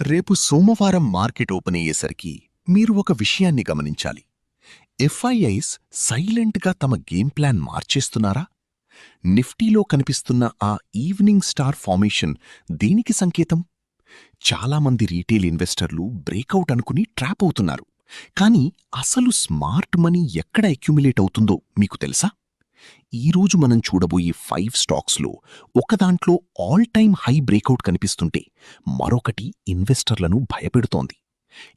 రేపు సోమవారం market open అయ్యేసరికి మీరు ఒక విషయాన్ని గమనించాలి. ఎఫ్ఐఐస్ సైలెంట్గా తమ గేమ్ ప్లాన్ మార్చేస్తున్నారా? నిఫ్టీలో కనిపిస్తున్న ఆ ఈవినింగ్ స్టార్ ఫార్మేషన్ దేనికి సంకేతం? చాలామంది రీటైల్ ఇన్వెస్టర్లు బ్రేకౌట్ అనుకుని ట్రాప్ అవుతున్నారు. కానీ అసలు స్మార్ట్ మనీ ఎక్కడ అక్యుములేట్ అవుతుందో మీకు తెలుసా? ఈరోజు మనం చూడబోయే 5 స్టాక్స్లో ఒకదాంట్లో ఆల్ టైమ్ హై బ్రేకౌట్ కనిపిస్తుంటే మరొకటి ఇన్వెస్టర్లను భయపెడుతోంది.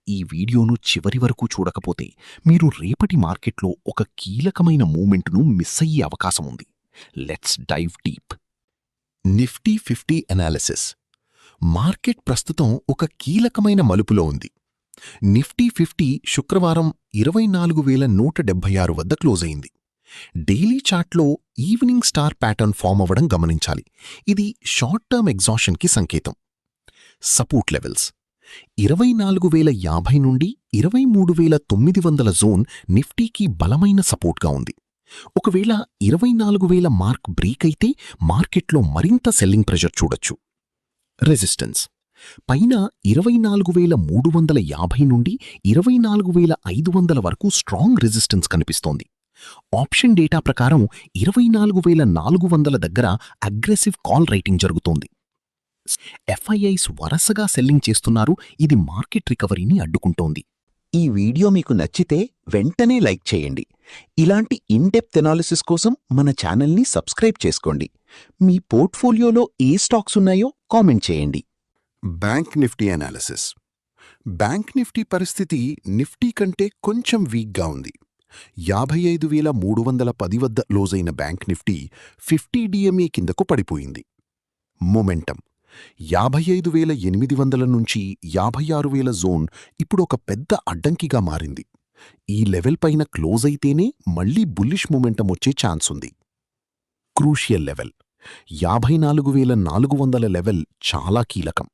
ఈ వీడియోను చివరి వరకు చూడకపోతే మీరు రేపటి మార్కెట్లో ఒక కీలకమైన మూమెంట్ను మిస్ అయ్యే అవకాశం ఉంది. Let's dive deep. Nifty 50 analysis. Market ప్రస్తుతం ఒక కీలకమైన మలుపులో ఉంది. నిఫ్టీ 50 శుక్రవారం 24,176 వద్ద క్లోజ్ అయింది. డైలీ చార్ట్లో ఈవినింగ్ స్టార్ ప్యాటర్న్ ఫామ్ అవ్వడం గమనించాలి. ఇది షార్ట్ టర్మ్ ఎగ్జాషన్కి సంకేతం. సపోర్ట్ లెవెల్స్ 24,050 నుండి 23,900 జోన్ నిఫ్టీకి బలమైన సపోర్ట్గా ఉంది. ఒకవేళ 24,000 మార్క్ బ్రేక్ అయితే మార్కెట్లో మరింత సెల్లింగ్ ప్రెషర్ చూడొచ్చు. రెసిస్టెన్స్ పైన 24,350 నుండి 24,500 వరకు స్ట్రాంగ్ రెసిస్టెన్స్ కనిపిస్తోంది. ఆప్షన్ డేటా ప్రకారం 24,400 దగ్గర అగ్రెసివ్ కాల్ రైటింగ్ జరుగుతోంది. ఎఫ్ఐఐస్ వరుసగా సెల్లింగ్ చేస్తున్నారు. ఇది మార్కెట్ రికవరీని అడ్డుకుంటోంది. ఈ వీడియో మీకు నచ్చితే వెంటనే లైక్ చేయండి. ఇలాంటి ఇన్-డెప్త్ ఎనాలిసిస్ కోసం మన ఛానల్ని సబ్స్క్రైబ్ చేసుకోండి. మీ పోర్ట్ఫోలియోలో ఏ స్టాక్స్ ఉన్నాయో కామెంట్ చేయండి. Bank Nifty analysis. Bank Nifty పరిస్థితి నిఫ్టీ కంటే కొంచెం వీక్గా ఉంది. 55,310 వద్ద లోజైన బ్యాంక్ నిఫ్టీ 50 డిఎంఏ కిందకు పడిపోయింది. మొమెంటం 55,800 నుంచి 56,000 జోన్ ఇప్పుడు ఒక పెద్ద అడ్డంకిగా మారింది. ఈ లెవెల్ పైన క్లోజ్ అయితేనే మళ్లీ బుల్లిష్ మొమెంటం వచ్చే ఛాన్స్ ఉంది. క్రూషియల్ లెవెల్ 54,400 లెవెల్ చాలా కీలకం.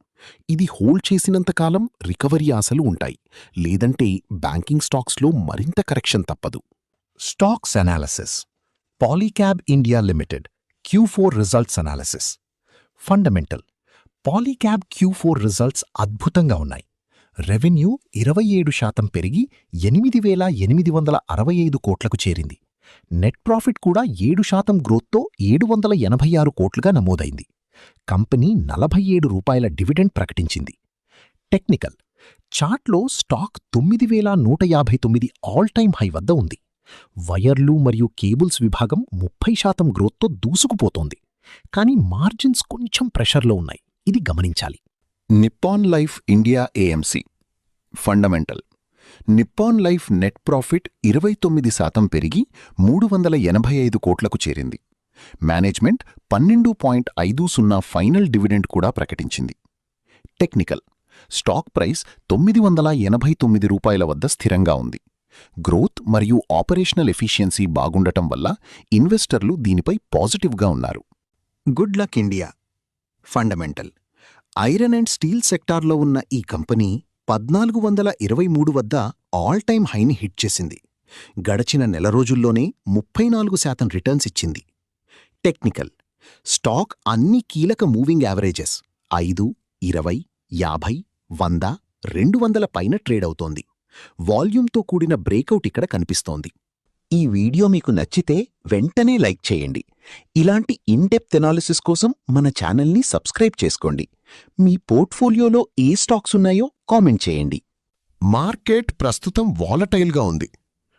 ఇది హోల్డ్ చేసినంతకాలం రికవరీ ఆశలు ఉంటాయి, లేదంటే బ్యాంకింగ్ స్టాక్స్లో మరింత కరెక్షన్ తప్పదు. Stocks analysis. Polycab India limited Q4 results analysis. Fundamental. Polycab Q4 results అద్భుతంగా ఉన్నాయి. రెవెన్యూ 27% పెరిగి 8,865 కోట్లకు చేరింది. నెట్ ప్రాఫిట్ కూడా 7% గ్రోత్తో 786 కోట్లుగా నమోదైంది. కంపెనీ 47 రూపాయల డివిడెండ్ ప్రకటించింది. టెక్నికల్. చార్ట్లో స్టాక్ 9,159 ఆల్ టైమ్ హై వద్ద ఉంది. వైర్లు మరియు కేబుల్స్ విభాగం 30% గ్రోత్తో దూసుకుపోతోంది. కానీ మార్జిన్స్ కొంచెం ప్రెషర్లో ఉన్నాయి. ఇది గమనించాలి. Nippon life India AMC. Fundamental. Nippon life net profit 29% పెరిగి 385 కోట్లకు చేరింది. మేనేజ్మెంట్ 12.50 ఫైనల్ డివిడెండ్ కూడా ప్రకటించింది. టెక్నికల్. స్టాక్ ప్రైస్ 989 రూపాయల వద్ద స్థిరంగా ఉంది. గ్రోత్ మరియు ఆపరేషనల్ ఎఫిషియన్సీ బాగుండటం వల్ల ఇన్వెస్టర్లు దీనిపై పాజిటివ్గా ఉన్నారు. Good luck India. Fundamental. Iron and steel సెక్టార్లో ఉన్న ఈ కంపెనీ 1,423 వద్ద ఆల్ టైమ్ హైని హిట్ చేసింది. గడచిన నెల రోజుల్లోనే 34% రిటర్న్స్ ఇచ్చింది. టెక్నికల్. స్టాక్ అన్ని కీలక మూవింగ్ యావరేజెస్ 5, 20, 50, 100, 200 పైన ట్రేడ్ అవుతోంది. వాల్యూమ్తో కూడిన బ్రేకౌట్ ఇక్కడ కనిపిస్తోంది. ఈ వీడియో మీకు నచ్చితే వెంటనే లైక్ చేయండి. ఇలాంటి ఇన్-డెప్త్ ఎనాలిసిస్ కోసం మన ఛానల్ని సబ్స్క్రైబ్ చేసుకోండి. మీ పోర్ట్ఫోలియోలో ఏ స్టాక్స్ ఉన్నాయో కామెంట్ చేయండి. మార్కెట్ ప్రస్తుతం వాలటైల్గా ఉంది.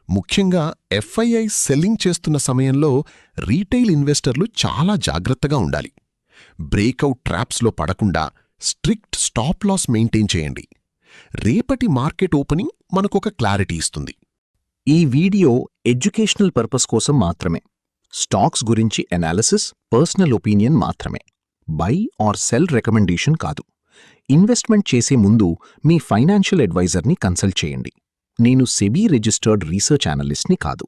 ముఖ్యంగా ఎఫ్ఐఐ సెల్లింగ్ చేస్తున్న సమయంలో రీటైల్ ఇన్వెస్టర్లు చాలా జాగ్రత్తగా ఉండాలి. బ్రేకౌట్ ట్రాప్స్లో పడకుండా స్ట్రిక్ట్ స్టాప్ లాస్ మెయింటైన్ చేయండి. రేపటి మార్కెట్ ఓపెనింగ్ మనకొక క్లారిటీ ఇస్తుంది. ఈ వీడియో ఎడ్యుకేషనల్ పర్పస్ కోసం మాత్రమే. స్టాక్స్ గురించి అనాలిసిస్, పర్సనల్ ఒపీనియన్ మాత్రమే. బై ఆర్ సెల్ రికమెండేషన్ కాదు. ఇన్వెస్ట్మెంట్ చేసే ముందు మీ ఫైనాన్షియల్ అడ్వైజర్ని కన్సల్ట్ చేయండి. నేను సెబీ రిజిస్టర్డ్ రీసెర్చ్ అనలిస్ట్ని కాదు.